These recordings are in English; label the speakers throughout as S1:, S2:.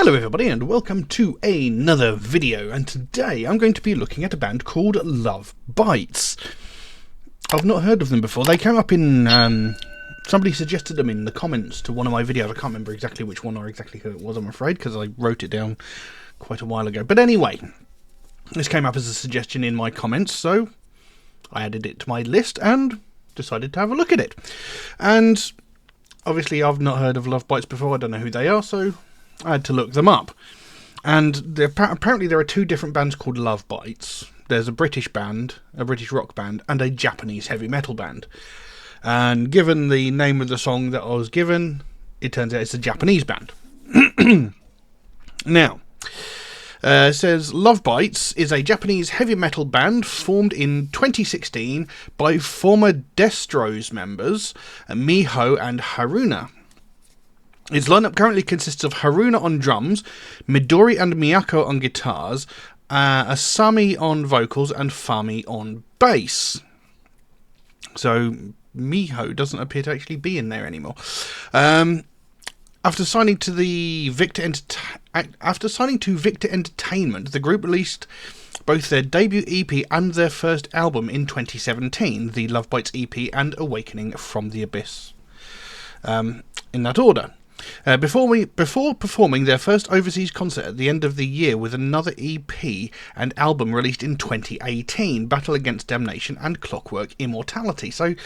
S1: Hello everybody and welcome to another video, and today I'm going to be looking at a band called Lovebites. I've not heard of them before. They came up in, somebody suggested them in the comments to one of my videos. I can't remember exactly which one or exactly who it was, I'm afraid, because I wrote it down quite a while ago. But anyway, this came up as a suggestion in my comments, so I added it to my list and decided to have a look at it. And obviously I've not heard of Lovebites before, I don't know who they are, so I had to look them up. And apparently there are two different bands called Lovebites. There's a British band, a British rock band, and a Japanese heavy metal band. And given the name of the song that I was given, it turns out it's a Japanese band. Now, it says Lovebites is a Japanese heavy metal band formed in 2016 by former Destro's members Miho and Haruna. Its lineup currently consists of Haruna on drums, Midori and Miyako on guitars, Asami on vocals, and Fami on bass. So Miho doesn't appear to actually be in there anymore. After signing to Victor Entertainment, the group released both their debut EP and their first album in 2017, the Lovebites EP and Awakening from the Abyss. In that order. Before performing their first overseas concert at the end of the year with another EP and album released in 2018, Battle Against Damnation and Clockwork Immortality. So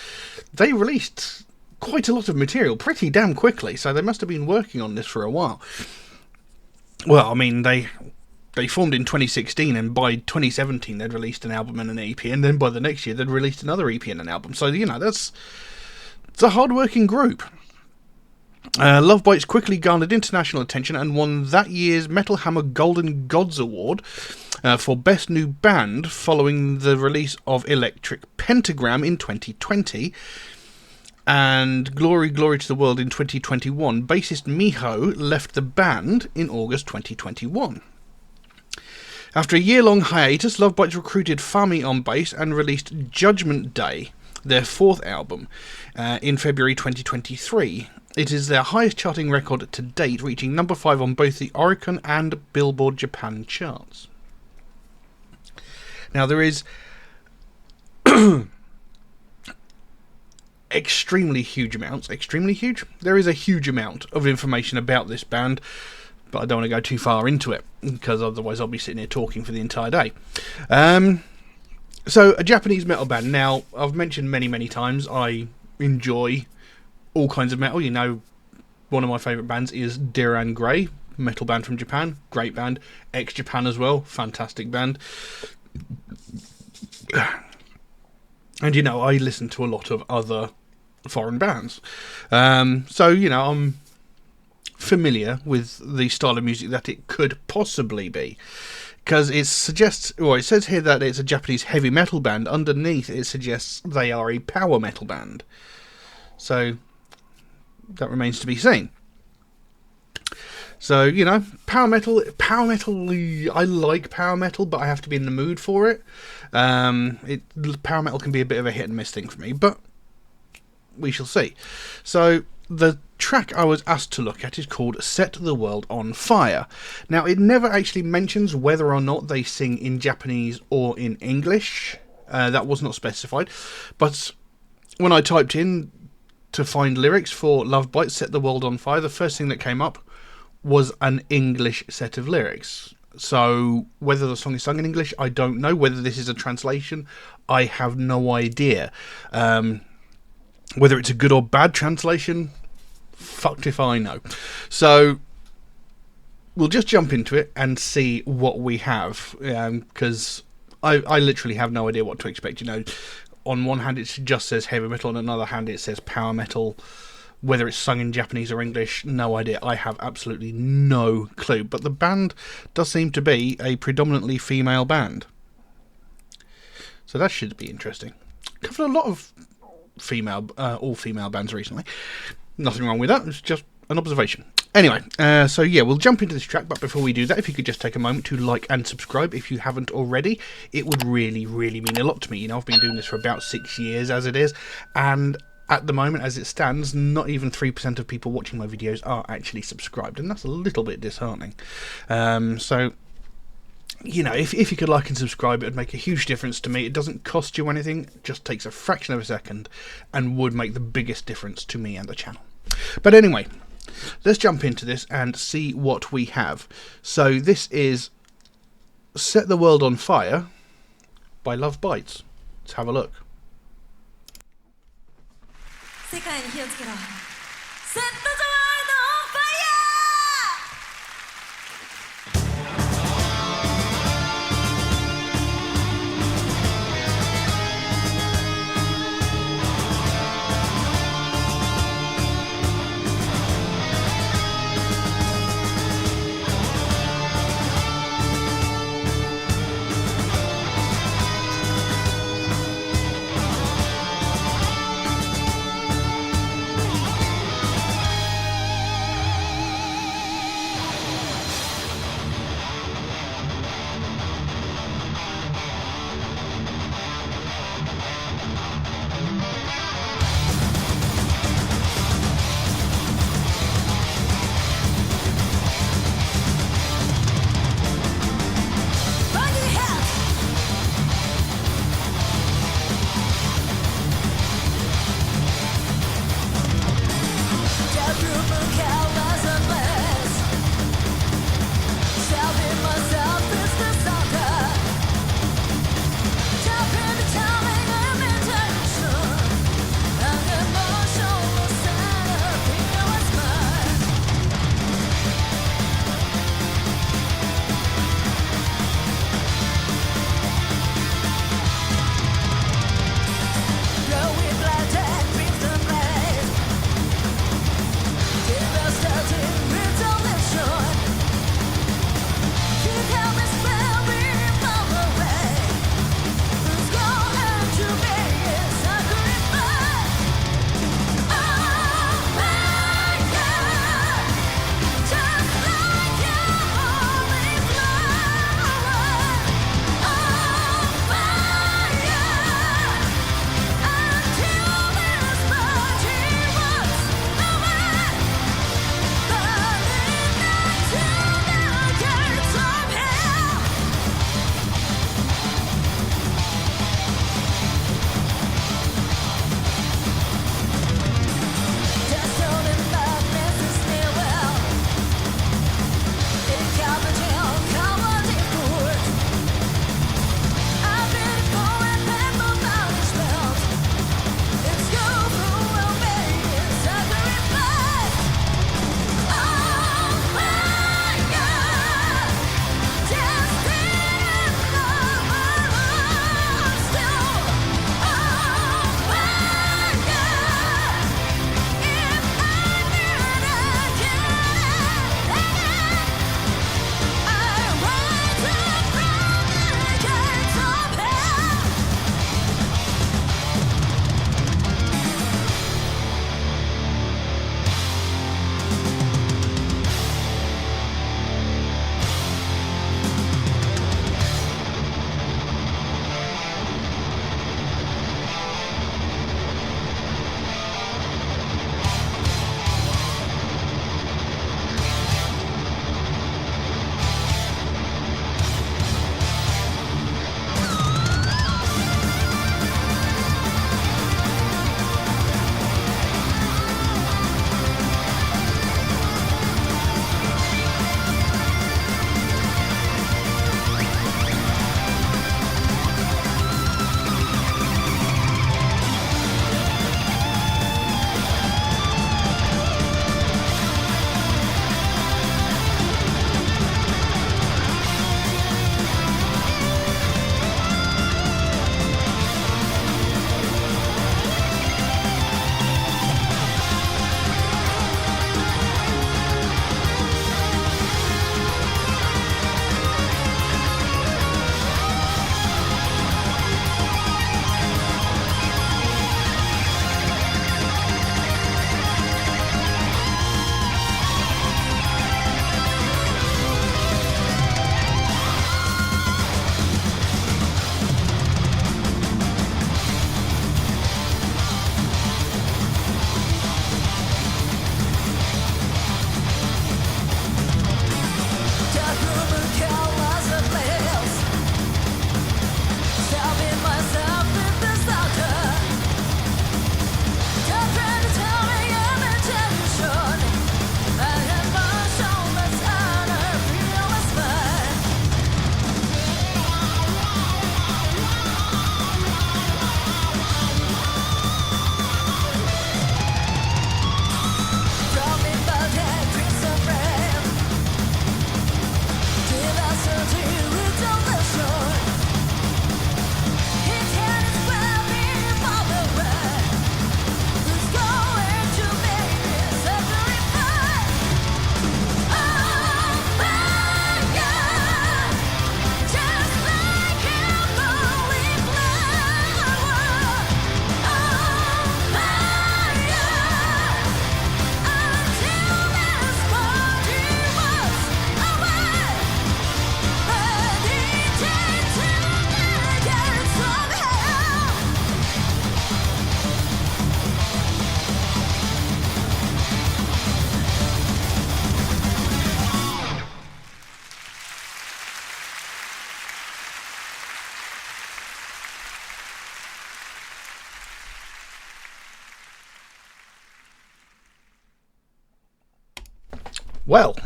S1: they released quite a lot of material pretty damn quickly, so they must have been working on this for a while. Well, I mean, they formed in 2016, and by 2017 they'd released an album and an EP, and then by the next year they'd released another EP and an album. So, you know, it's a hard-working group. Lovebites quickly garnered international attention and won that year's Metal Hammer Golden Gods Award for Best New Band following the release of Electric Pentagram in 2020 and Glory Glory to the World in 2021. Bassist Miho left the band in August 2021. After a year-long hiatus, Lovebites recruited Fami on bass and released Judgment Day, their fourth album, in February 2023. It is their highest charting record to date, reaching number 5 on both the Oricon and Billboard Japan charts. Now, there is extremely huge, there is a huge amount of information about this band, but I don't want to go too far into it, because otherwise I'll be sitting here talking for the entire day. So, a Japanese metal band. Now, I've mentioned many times, I enjoy all kinds of metal. You know, one of my favourite bands is Diran Grey, metal band from Japan, great band. Ex-Japan as well, fantastic band. And, you know, I listen to a lot of other foreign bands. So, you know, I'm familiar with the style of music that it could possibly be. Because it suggests, or it says here that it's a Japanese heavy metal band. Underneath it suggests they are a power metal band. So that remains to be seen. So, you know, power metal, I like power metal, but I have to be in the mood for it. Power metal can be a bit of a hit and miss thing for me, but we shall see. So, the track I was asked to look at is called Set the World on Fire. Now, it never actually mentions whether or not they sing in Japanese or in English. That was not specified. But when I typed in to find lyrics for Lovebites Set the World on Fire, the first thing that came up was an English set of lyrics. So whether the song is sung in English, I don't know. Whether this is a translation, I have no idea. Whether it's a good or bad translation, fucked if I know. So we'll just jump into it and see what we have, because I literally have no idea what to expect. You know, on one hand it just says heavy metal, on another hand it says power metal. Whether it's sung in Japanese or English, no idea. I have absolutely no clue. But the band does seem to be a predominantly female band, so that should be interesting. Covered a lot of all-female bands recently. Nothing wrong with that, it's just an observation. Anyway, so yeah, we'll jump into this track, but before we do that, if you could just take a moment to like and subscribe if you haven't already, it would really mean a lot to me. You know, I've been doing this for about 6 years as it is, and at the moment, as it stands, not even 3% of people watching my videos are actually subscribed, and that's a little bit disheartening. So, you know, if you could like and subscribe, it would make a huge difference to me. It doesn't cost you anything, it just takes a fraction of a second, and would make the biggest difference to me and the channel. But anyway, let's jump into this and see what we have. So this is Set the World on Fire by Lovebites. Let's have a look.
S2: 世界に火をつけろ。Set the world on fire! 「
S1: Well,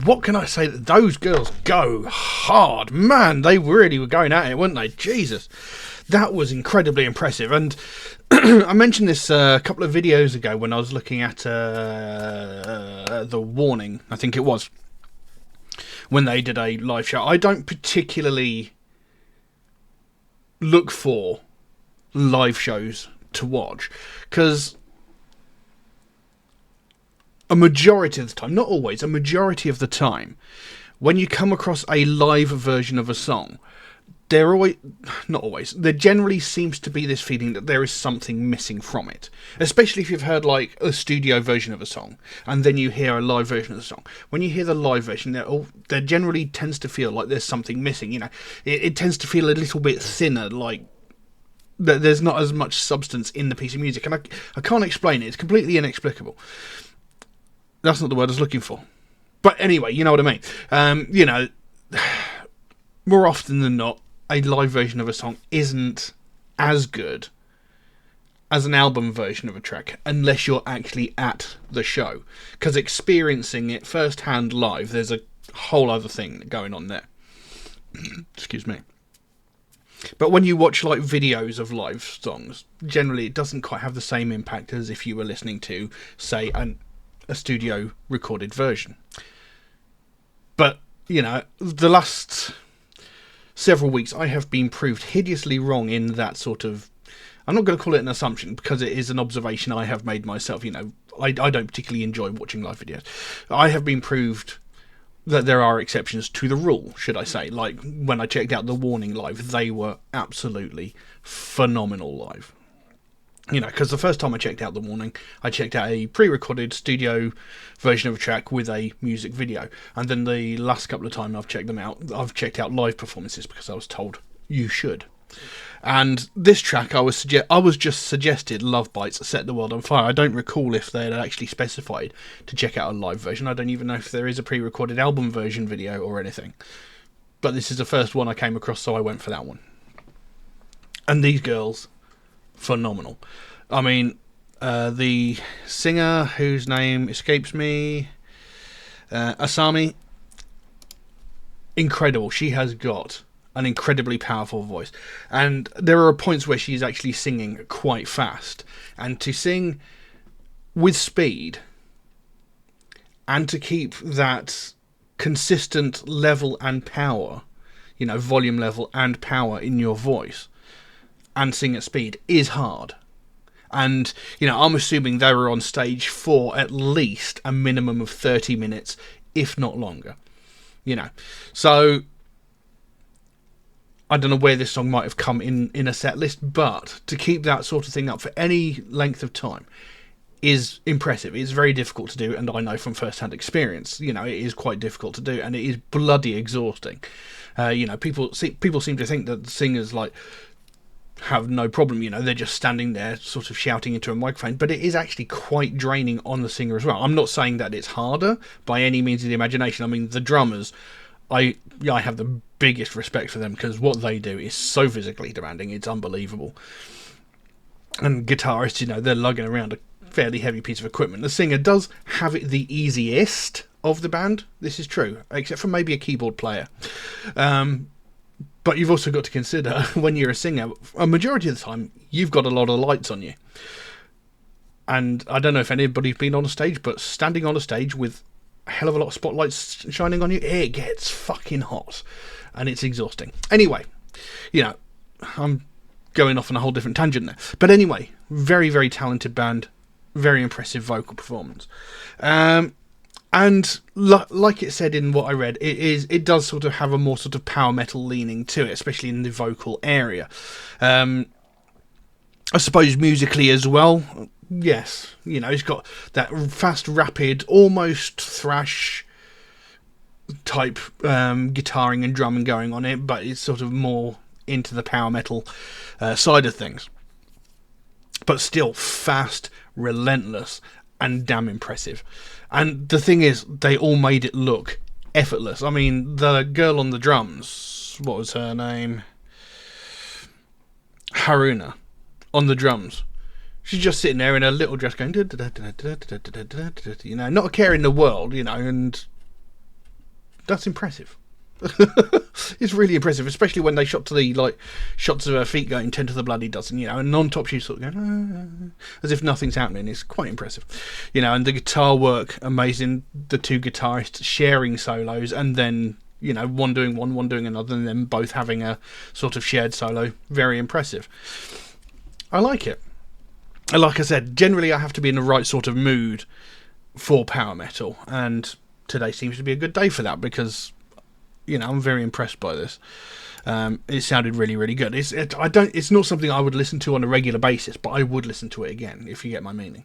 S1: what can I say? Those girls go hard. Man, they really were going at it, weren't they? Jesus. That was incredibly impressive. And I mentioned this a couple of videos ago when I was looking at The Warning, I think it was, when they did a live show. I don't particularly look for live shows to watch, because a majority of the time, not always, a majority of the time, when you come across a live version of a song, there generally seems to be this feeling that there is something missing from it. Especially if you've heard like a studio version of a song, and then you hear a live version of the song. When you hear the live version, there generally tends to feel like there's something missing. You know, it tends to feel a little bit thinner, like there's not as much substance in the piece of music. And I can't explain it. It's completely inexplicable. That's not the word I was looking for. But anyway, you know what I mean. You know, more often than not, a live version of a song isn't as good as an album version of a track, unless you're actually at the show. Because experiencing it firsthand live, there's a whole other thing going on there. Excuse me. But when you watch like videos of live songs, generally it doesn't quite have the same impact as if you were listening to, say, a studio recorded version. But, you know, the last several weeks I have been proved hideously wrong in that sort of... I'm not going to call it an assumption, because it is an observation I have made myself. You know, I don't particularly enjoy watching live videos. I have been proved that there are exceptions to the rule, should I say. Like, when I checked out The Warning live, they were absolutely phenomenal live. You know, because the first time I checked out The Warning, I checked out a pre-recorded studio version of a track with a music video. And then the last couple of times I've checked them out, I've checked out live performances because I was told you should. And this track, I was just suggested Lovebites Set the World on Fire. I don't recall if they had actually specified to check out a live version. I don't even know if there is a pre-recorded album version video or anything. But this is the first one I came across, so I went for that one. And these girls, phenomenal. I mean, the singer, whose name escapes me, Asami, incredible. She has got an incredibly powerful voice, and there are points where she's actually singing quite fast, and to sing with speed and to keep that consistent level and power, you know, volume level and power in your voice and sing at speed is hard. And, you know, I'm assuming they were on stage for at least a minimum of 30 minutes, if not longer. You know, so I don't know where this song might have come in a set list, but to keep that sort of thing up for any length of time is impressive. It's very difficult to do, and I know from first-hand experience, you know, it is quite difficult to do, and it is bloody exhausting. You know, people seem to think that singers, like, have no problem, you know, they're just standing there sort of shouting into a microphone, but it is actually quite draining on the singer as well. I'm not saying that it's harder by any means of the imagination. I mean, the drummers, I have the biggest respect for them, because what they do is so physically demanding, it's unbelievable. And guitarists, you know, they're lugging around a fairly heavy piece of equipment. The singer does have it the easiest of the band, this is true, except for maybe a keyboard player. But you've also got to consider, when you're a singer, a majority of the time, you've got a lot of lights on you. And I don't know if anybody's been on a stage, but standing on a stage with a hell of a lot of spotlights shining on you, it gets fucking hot. And it's exhausting. Anyway, you know, I'm going off on a whole different tangent there. But anyway, very, very talented band. Very impressive vocal performance. And like it said in what I read, it does sort of have a more sort of power metal leaning to it, especially in the vocal area. I suppose musically as well, yes. You know, it's got that fast, rapid, almost thrash type guitaring and drumming going on it, but it's sort of more into the power metal side of things. But still fast, relentless, and damn impressive. And the thing is, they all made it look effortless. I mean, the girl on the drums, what was her name? Haruna, on the drums. She's just sitting there in her little dress going, you know, not a care in the world, you know, and that's impressive. It's really impressive, especially when they shot to the shots of her feet going 10 to the bloody dozen, you know, and on top she's sort of going as if nothing's happening. It's quite impressive, you know, and the guitar work amazing. The two guitarists sharing solos, and then, you know, one doing one doing another, and then both having a sort of shared solo. Very impressive. I like it. Like I said, generally I have to be in the right sort of mood for power metal, and today seems to be a good day for that, because, you know, I'm very impressed by this. It sounded really, really good. It's not something I would listen to on a regular basis, but I would listen to it again, if you get my meaning.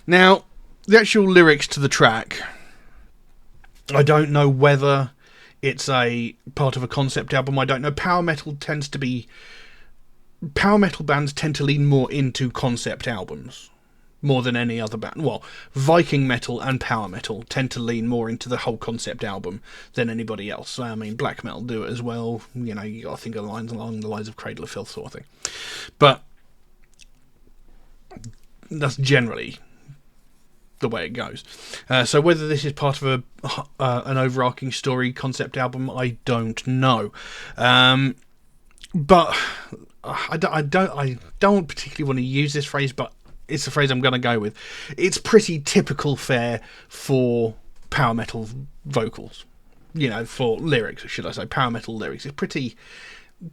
S1: Now, the actual lyrics to the track, I don't know whether it's a part of a concept album. I don't know. Power metal bands tend to lean more into concept albums more than any other band. Well, Viking metal and power metal tend to lean more into the whole concept album than anybody else. I mean, black metal do it as well. You know, you got to think of lines along the lines of Cradle of Filth sort of thing. But that's generally the way it goes. So whether this is part of an overarching story concept album, I don't know. But I don't particularly want to use this phrase, but it's a phrase I'm going to go with. It's pretty typical fare for power metal vocals. You know, for lyrics, should I say, power metal lyrics. It's pretty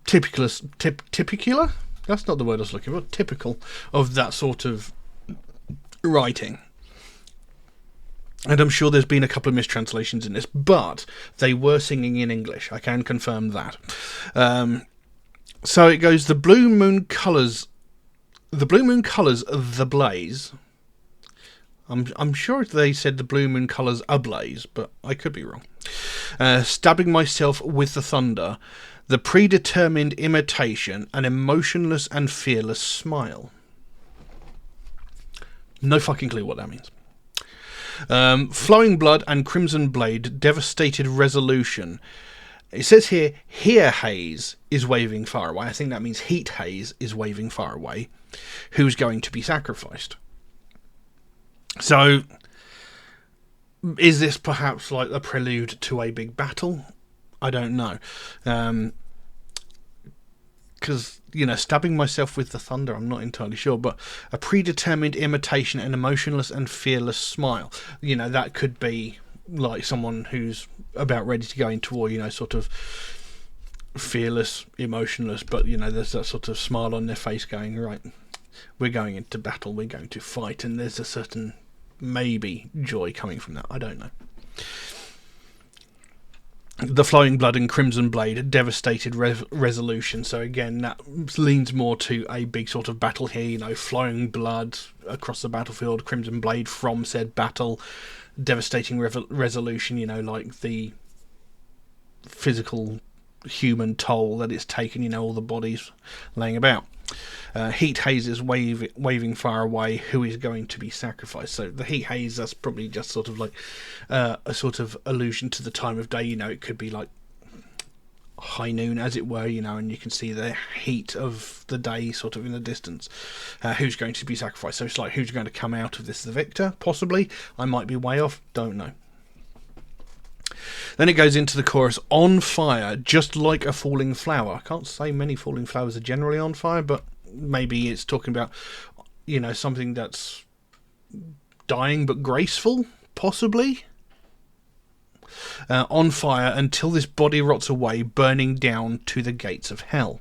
S1: typical. That's not the word I was looking for. Typical of that sort of writing. And I'm sure there's been a couple of mistranslations in this, but they were singing in English. I can confirm that. So it goes, the blue moon colours the blaze. I'm sure they said the blue moon colours ablaze, but I could be wrong. Stabbing myself with the thunder, the predetermined imitation, an emotionless and fearless smile. No fucking clue what that means. Flowing blood and crimson blade, devastated resolution. It says here haze is waving far away. I think that means heat haze is waving far away. Who's going to be sacrificed? So, is this perhaps like a prelude to a big battle? I don't know. Because, you know, stabbing myself with the thunder, I'm not entirely sure, but a predetermined imitation, an emotionless and fearless smile. You know, that could be like someone who's about ready to go into war, you know, sort of fearless, emotionless, but, you know, there's that sort of smile on their face going, right, we're going into battle, we're going to fight, and there's a certain, maybe, joy coming from that. I don't know. The flowing blood and crimson blade, devastated resolution. So again, that leans more to a big sort of battle here, you know, flowing blood across the battlefield, crimson blade from said battle, devastating resolution, you know, like the physical human toll that it's taken, you know, all the bodies laying about. Heat haze is waving far away. Who is going to be sacrificed? So the heat haze, that's probably just sort of like a sort of allusion to the time of day. You know, it could be like high noon, as it were, you know, and you can see the heat of the day sort of in the distance. Who's going to be sacrificed? So it's like, who's going to come out of this? The victor, possibly. I might be way off. Don't know. Then it goes into the chorus, on fire, just like a falling flower. I can't say many falling flowers are generally on fire, but maybe it's talking about, you know, something that's dying but graceful, possibly. On fire until this body rots away, burning down to the gates of hell.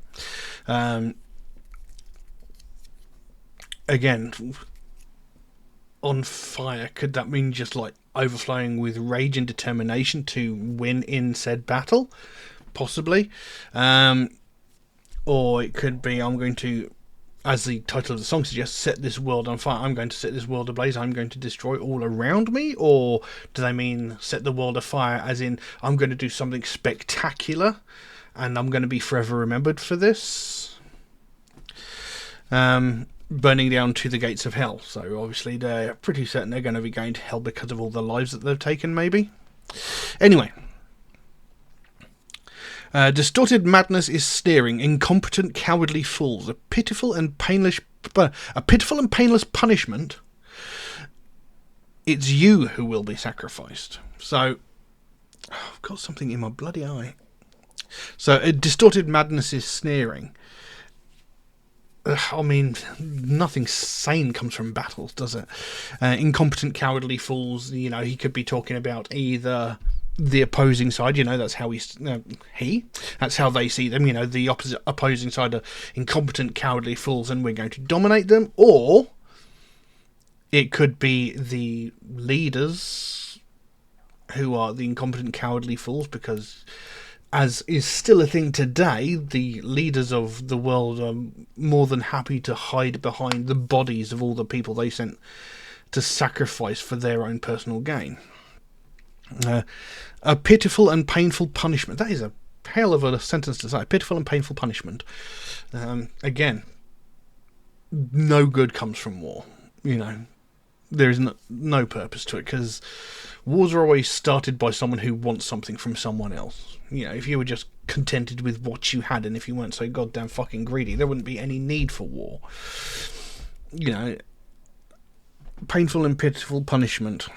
S1: Again, on fire, could that mean just like overflowing with rage and determination to win in said battle? Possibly. Or it could be, I'm going to, as the title of the song suggests, set this world on fire. I'm going to set this world ablaze. I'm going to destroy all around me. Or do they mean set the world afire as in I'm going to do something spectacular and I'm going to be forever remembered for this? Burning down to the gates of hell. So obviously they're pretty certain they're going to be going to hell because of all the lives that they've taken, maybe. Anyway. Distorted madness is sneering, incompetent, cowardly fools. A pitiful and painless punishment. It's you who will be sacrificed. So, I've got something in my bloody eye. So, distorted madness is sneering. I mean, nothing sane comes from battles, does it? Incompetent, cowardly fools. He could be talking about either the opposing side. That's how that's how they see them. The opposing side are incompetent, cowardly fools, and we're going to dominate them. Or it could be the leaders who are the incompetent, cowardly fools, because, as is still a thing today, the leaders of the world are more than happy to hide behind the bodies of all the people they sent to sacrifice for their own personal gain. A pitiful and painful punishment. That is a hell of a sentence to say. Pitiful and painful punishment. Again, no good comes from war. There is no purpose to it, because wars are always started by someone who wants something from someone else. If you were just contented with what you had, and if you weren't so goddamn fucking greedy, there wouldn't be any need for war. Painful and pitiful punishment,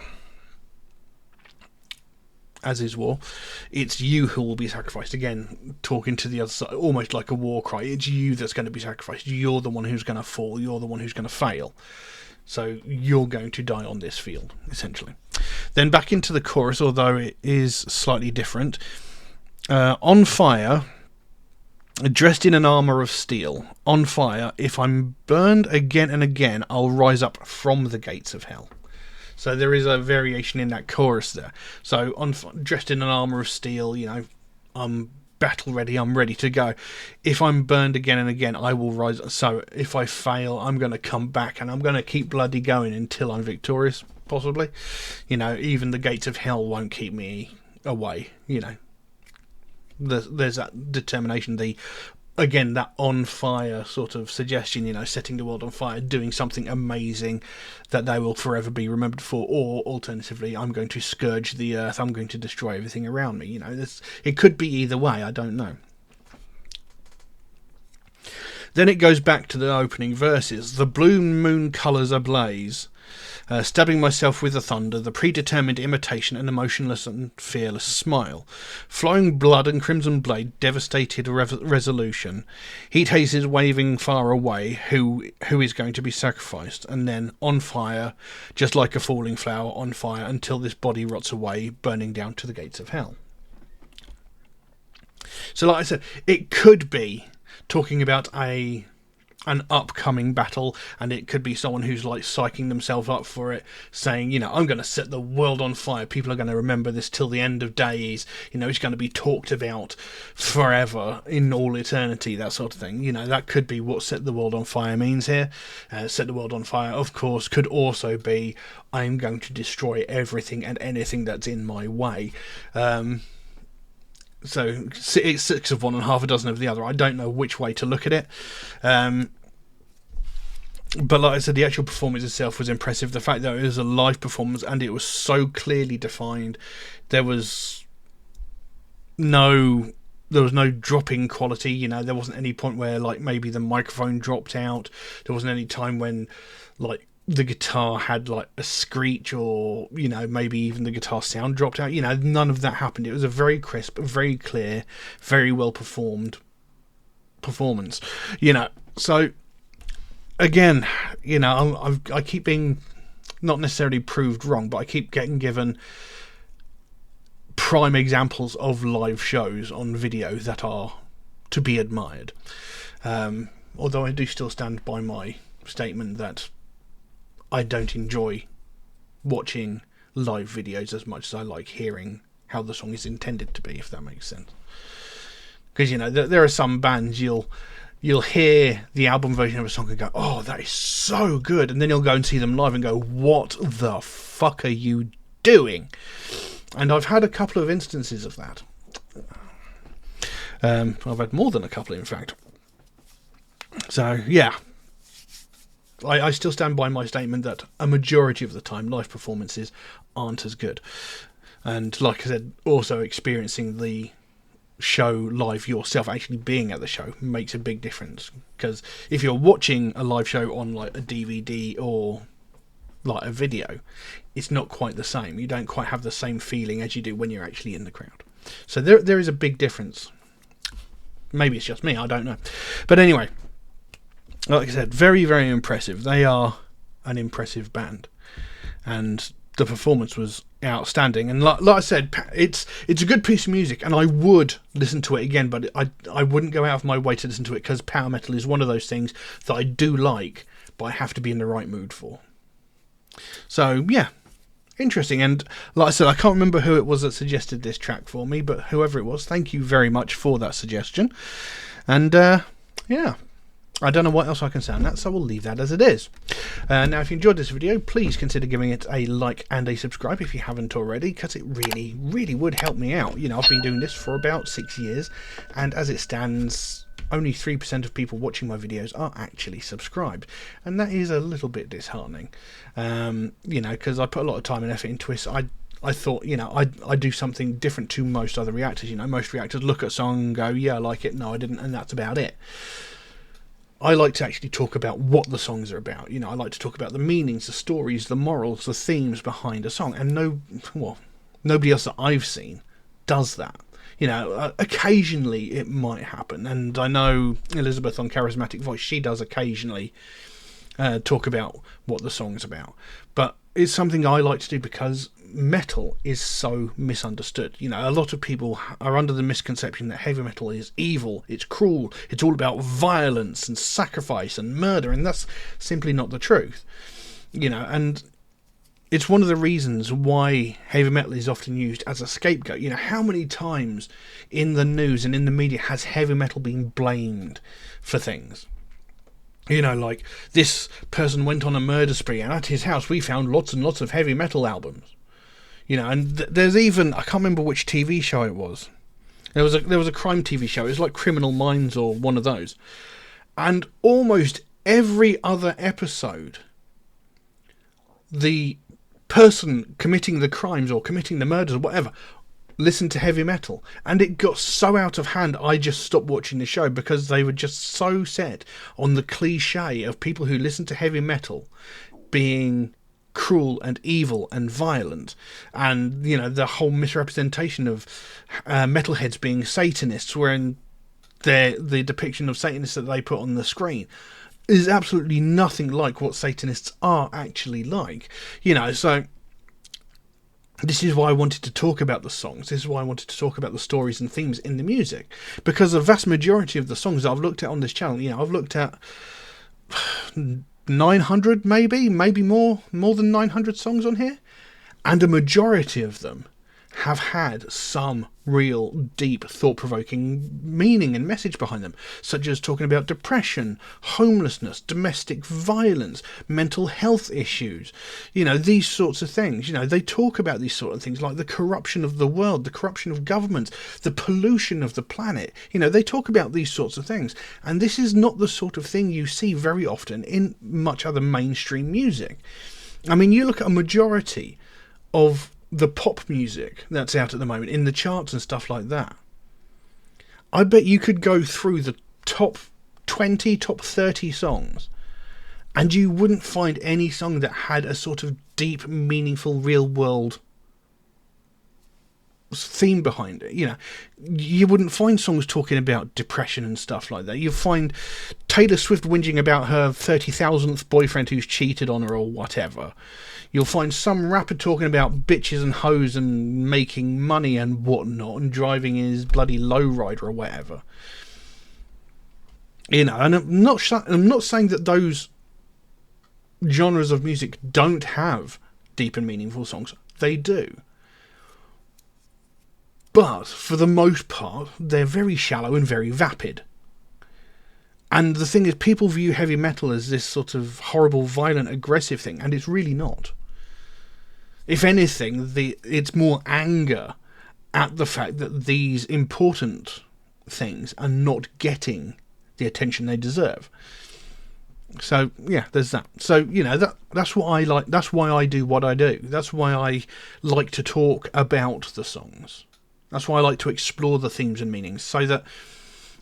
S1: as is war. It's you who will be sacrificed. Again, talking to the other side, almost like a war cry. It's you that's going to be sacrificed. You're the one who's going to fall. You're the one who's going to fail. So you're going to die on this field, essentially. Then back into the chorus, although it is slightly different. On fire, dressed in an armour of steel. On fire, if I'm burned again and again, I'll rise up from the gates of hell. So there is a variation in that chorus there. So dressed in an armour of steel, I'm battle ready, I'm ready to go. If I'm burned again and again, I will rise. So if I fail, I'm going to come back, and I'm going to keep bloody going until I'm victorious, possibly. Even the gates of hell won't keep me away. There's that determination, that on fire sort of suggestion, setting the world on fire, doing something amazing that they will forever be remembered for. Or alternatively, I'm going to scourge the earth, I'm going to destroy everything around me. It could be either way, I don't know. Then it goes back to the opening verses. The blue moon colours ablaze, stabbing myself with the thunder, the predetermined imitation, and emotionless and fearless smile. Flowing blood and crimson blade, devastated resolution. Heat hazes waving far away, who is going to be sacrificed? And then on fire, just like a falling flower, on fire, until this body rots away, burning down to the gates of hell. So like I said, it could be talking about an upcoming battle, and it could be someone who's like psyching themselves up for it, saying, I'm going to set the world on fire, people are going to remember this till the end of days, it's going to be talked about forever, in all eternity, that sort of thing. That could be what set the world on fire means here. Set the world on fire, of course, could also be, I'm going to destroy everything and anything that's in my way. So it's 6 of one and half a dozen of the other. I don't know which way to look at it. But like I said, the actual performance itself was impressive. The fact that it was a live performance and it was so clearly defined. There was no dropping quality. There wasn't any point where like maybe the microphone dropped out. There wasn't any time when like the guitar had like a screech, or maybe even the guitar sound dropped out. None of that happened. It was a very crisp, very clear, very well performed performance. So again, I keep being not necessarily proved wrong, but I keep getting given prime examples of live shows on video that are to be admired. Although I do still stand by my statement that I don't enjoy watching live videos as much as I like hearing how the song is intended to be, if that makes sense. Because there are some bands you'll hear the album version of a song and go, oh, that is so good, and then you'll go and see them live and go, what the fuck are you doing? And I've had a couple of instances of that. I've had more than a couple, in fact. So yeah, I still stand by my statement that a majority of the time live performances aren't as good. And like I said, also experiencing the show live yourself, actually being at the show makes a big difference. Because if you're watching a live show on like a DVD or like a video, it's not quite the same. You don't quite have the same feeling as you do when you're actually in the crowd. So there is a big difference. Maybe it's just me, I don't know. But anyway, like I said, very, very impressive. They are an impressive band, and the performance was outstanding. And like I said, it's a good piece of music, and I would listen to it again, but I wouldn't go out of my way to listen to it, because power metal is one of those things that I do like, but I have to be in the right mood for. So yeah, interesting. And like I said, I can't remember who it was that suggested this track for me, but whoever it was, thank you very much for that suggestion. And yeah, I don't know what else I can say on that, so we'll leave that as it is. Now, if you enjoyed this video, please consider giving it a like and a subscribe if you haven't already, because it really, really would help me out. You know, I've been doing this for about 6 years, and as it stands, only 3% of people watching my videos are actually subscribed, and that is a little bit disheartening. You know, because I put a lot of time and effort into this. I thought, you know, I do something different to most other reactors. You know, most reactors look at a song and go, yeah, I like it, no I didn't, and that's about it. I like to actually talk about what the songs are about. You know, I like to talk about the meanings, the stories, the morals, the themes behind a song, and nobody else that I've seen does that. You know, occasionally it might happen, and I know Elizabeth on Charismatic Voice, she does occasionally talk about what the song's about, but it's something I like to do because metal is so misunderstood. You know, a lot of people are under the misconception that heavy metal is evil, it's cruel, it's all about violence and sacrifice and murder, and that's simply not the truth. You know, and it's one of the reasons why heavy metal is often used as a scapegoat. You know, how many times in the news and in the media has heavy metal been blamed for things? You know, like, this person went on a murder spree, and at his house we found lots and lots of heavy metal albums. You know, and there's even, I can't remember which TV show it was. There was a crime TV show. It was like Criminal Minds or one of those. And almost every other episode, the person committing the crimes or committing the murders or whatever listened to heavy metal, and it got so out of hand I just stopped watching the show, because they were just so set on the cliche of people who listen to heavy metal being cruel and evil and violent, and you know, the whole misrepresentation of metalheads being Satanists, wherein the depiction of Satanists that they put on the screen is absolutely nothing like what Satanists are actually like. You know, so this is why I wanted to talk about the songs. This is why I wanted to talk about the stories and themes in the music, because the vast majority of the songs that I've looked at on this channel, you know, I've looked at 900 maybe more than 900 songs on here, and a majority of them have had some real deep thought-provoking meaning and message behind them, such as talking about depression, homelessness, domestic violence, mental health issues, you know, these sorts of things. You know, they talk about these sort of things like the corruption of the world, the corruption of governments, the pollution of the planet. You know, they talk about these sorts of things, and this is not the sort of thing you see very often in much other mainstream music. I mean, you look at a majority of the pop music that's out at the moment in the charts and stuff like that, I bet you could go through the top 20, top 30 songs, and you wouldn't find any song that had a sort of deep, meaningful, real world theme behind it. You know, you wouldn't find songs talking about depression and stuff like that. You'd find Taylor Swift whinging about her 30,000th boyfriend who's cheated on her or whatever. You'll find some rapper talking about bitches and hoes and making money and whatnot, and driving his bloody lowrider or whatever. You know, and I'm not saying that those genres of music don't have deep and meaningful songs. They do. But for the most part, they're very shallow and very vapid. And the thing is, people view heavy metal as this sort of horrible, violent, aggressive thing, and it's really not. If anything, it's more anger at the fact that these important things are not getting the attention they deserve. So yeah, there's that. So, you know, that's what I like. That's why I do what I do. That's why I like to talk about the songs. That's why I like to explore the themes and meanings, so that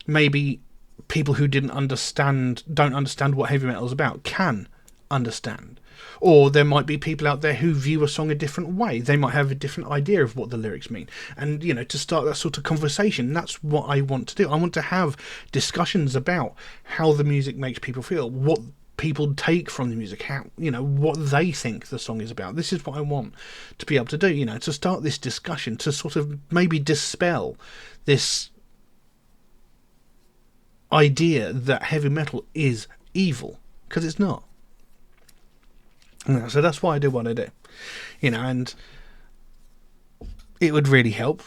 S1: maybe people who don't understand what heavy metal is about can understand. Or there might be people out there who view a song a different way. They might have a different idea of what the lyrics mean. And, to start that sort of conversation, that's what I want to do. I want to have discussions about how the music makes people feel, what people take from the music, how, what they think the song is about. This is what I want to be able to do, to start this discussion, to sort of maybe dispel this idea that heavy metal is evil, because it's not. So that's why I do what I do, and it would really help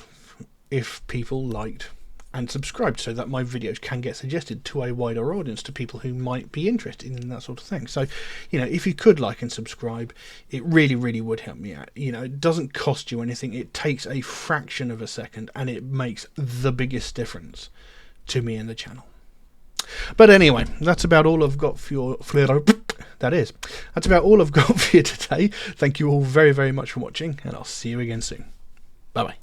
S1: if people liked and subscribed, so that my videos can get suggested to a wider audience, to people who might be interested in that sort of thing. So, if you could like and subscribe, it really, really would help me out. It doesn't cost you anything. It takes a fraction of a second, and it makes the biggest difference to me and the channel. But anyway, that's about all I've got for your... That's about all I've got for you today. Thank you all very, very much for watching, and I'll see you again soon. Bye-bye.